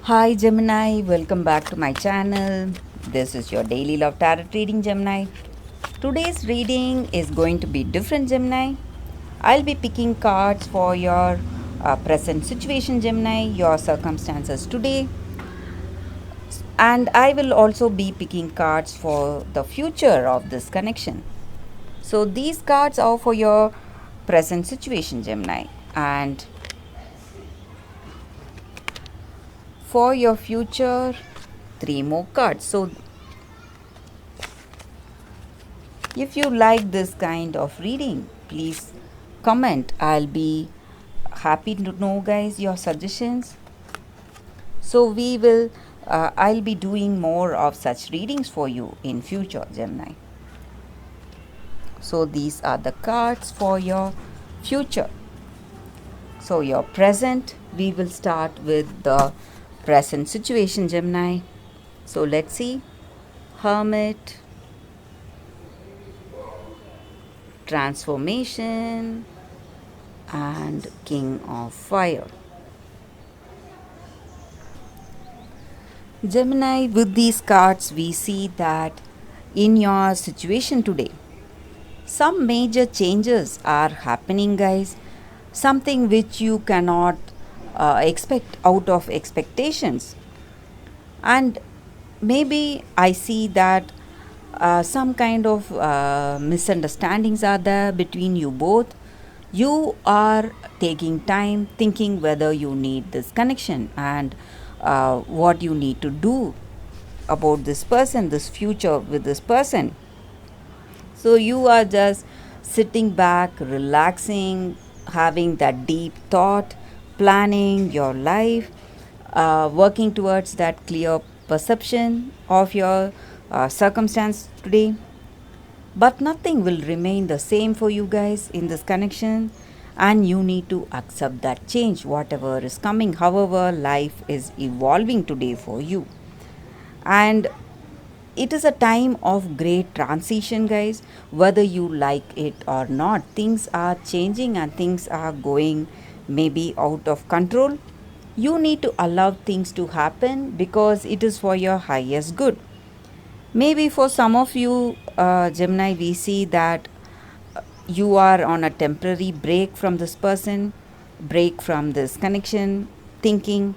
Hi Gemini, welcome back to my channel. This is your daily love tarot reading, Gemini. Today's reading is going to be different, Gemini. I'll be picking cards for your present situation, Gemini, your circumstances today, and I will also be picking cards for the future of this connection. So these cards are for your present situation, Gemini, and for your future, three more cards. So if you like this kind of reading, please comment. I'll be happy to know, guys, your suggestions. So I'll be doing more of such readings for you in future, Gemini. So these are the cards for your future. So your present, we will start with the present situation, Gemini. So let's see. Hermit, transformation, and King of Fire. Gemini, with these cards, we see that in your situation today, some major changes are happening, guys. Something which you cannot expect out of expectations. And maybe I see that some kind of misunderstandings are there between you both. You are taking time thinking whether you need this connection and what you need to do about this person, this future with this person. So you are just sitting back, relaxing, having that deep thought, planning your life, working towards that clear perception of your circumstance today. But nothing will remain the same for you guys in this connection, and you need to accept that change, whatever is coming, however, life is evolving today for you. And it is a time of great transition, guys, whether you like it or not. Things are changing and things are going maybe out of control. You need to allow things to happen because it is for your highest good. Maybe for some of you, Gemini, we see that you are on a temporary break from this person, break from this connection, thinking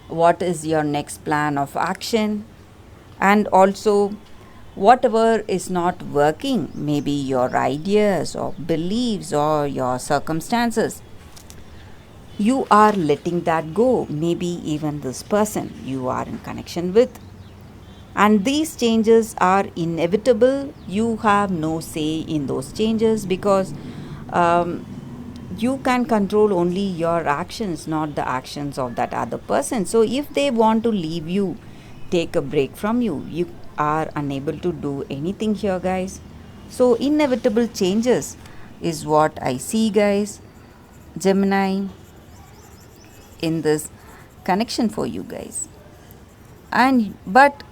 what is your next plan of action, and also whatever is not working, maybe your ideas or beliefs or your circumstances, you are letting that go. Maybe even this person you are in connection with, and these changes are inevitable. You have no say in those changes because um, you can control only your actions, not the actions of that other person. So if they want to leave you, take a break from you, you are unable to do anything here, guys. So inevitable changes is what I see, guys, Gemini, in this connection for you guys. And but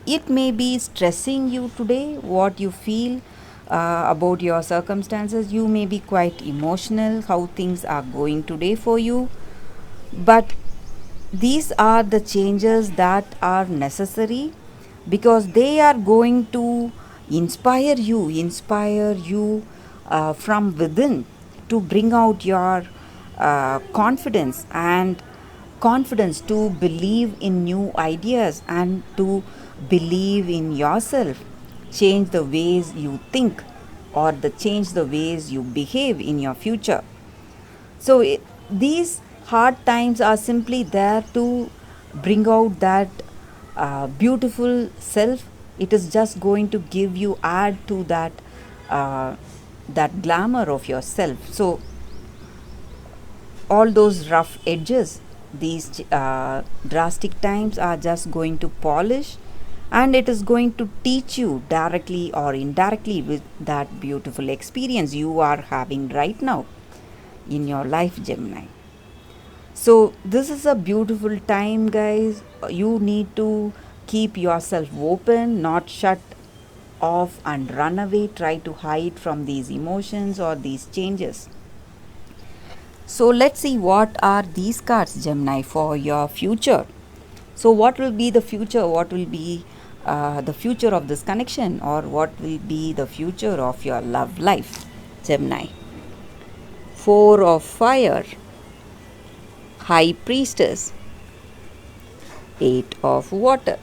it may be stressing you today, what you feel about your circumstances. You may be quite emotional, how things are going today for you. But these are the changes that are necessary because they are going to inspire you from within to bring out your confidence to believe in new ideas and to believe in yourself, change the ways you think or change the ways you behave in your future. So these hard times are simply there to bring out that beautiful self. It is just going to give you, add to uh, that glamour of yourself. So all those rough edges, these drastic times are just going to polish, and it is going to teach you directly or indirectly with that beautiful experience you are having right now in your life, Gemini. So this is a beautiful time, guys. You need to keep yourself open, not shut off and run away, try to hide from these emotions or these changes. So let's see what are these cards, Gemini, for your future. So what will be the future? What will be the future of this connection, or what will be the future of your love life, Gemini? Four of Fire, High Priestess, Eight of Water.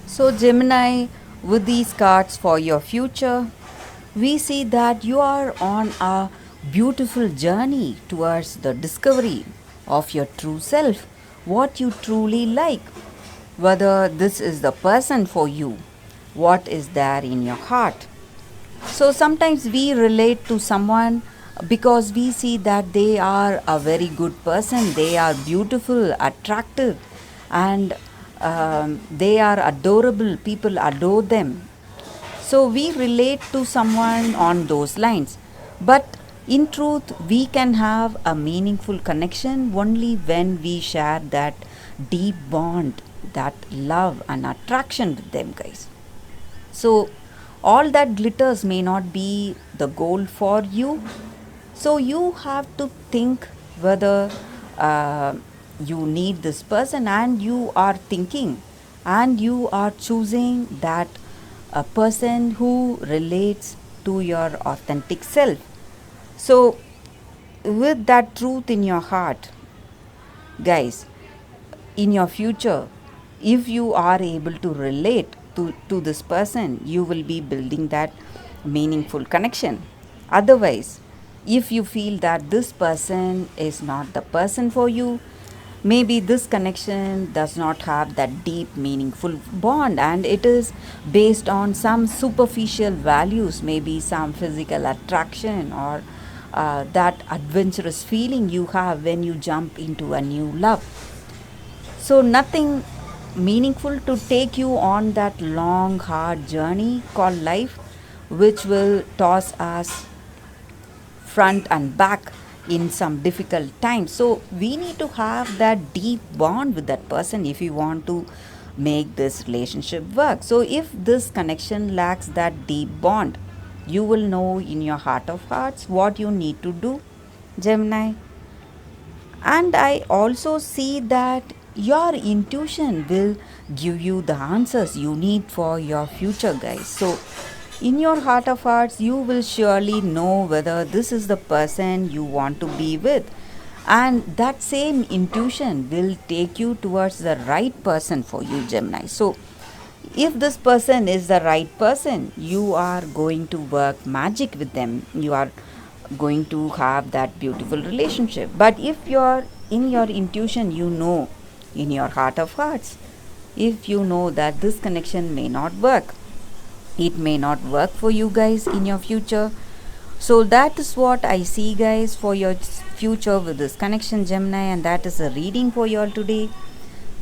So Gemini, with these cards for your future, we see that you are on a beautiful journey towards the discovery of your true self, what you truly like, whether this is the person for you, what is there in your heart. So sometimes we relate to someone because we see that they are a very good person, they are beautiful, attractive, and they are adorable, people adore them. So we relate to someone on those lines. But in truth, we can have a meaningful connection only when we share that deep bond, that love and attraction with them, guys. So all that glitters may not be the goal for you. So you have to think whether uh, you need this person, and you are thinking and you are choosing that a person who relates to your authentic self. So with that truth in your heart, guys, in your future, if you are able to relate to this person, you will be building that meaningful connection. Otherwise, if you feel that this person is not the person for you, maybe this connection does not have that deep meaningful bond, and it is based on some superficial values, maybe some physical attraction, or that adventurous feeling you have when you jump into a new love. So nothing meaningful to take you on that long hard journey called life, which will toss us front and back in some difficult times. So we need to have that deep bond with that person if you want to make this relationship work. So if this connection lacks that deep bond, you will know in your heart of hearts what you need to do, Gemini. And I also see that your intuition will give you the answers you need for your future, guys. So in your heart of hearts, you will surely know whether this is the person you want to be with, and that same intuition will take you towards the right person for you, Gemini. So if this person is the right person, you are going to work magic with them, you are going to have that beautiful relationship. But if you're in your intuition, you know in your heart of hearts, if you know that this connection may not work, it may not work for you guys in your future. So that is what I see, guys, for your future with this connection, Gemini, and that is a reading for you all today.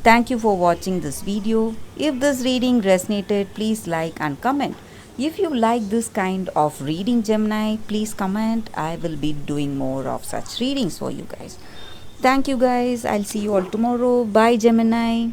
Thank you for watching this video. If this reading resonated, please like and comment. If you like this kind of reading, Gemini, please comment. I will be doing more of such readings for you guys. Thank you, guys. I'll see you all tomorrow. Bye, Gemini.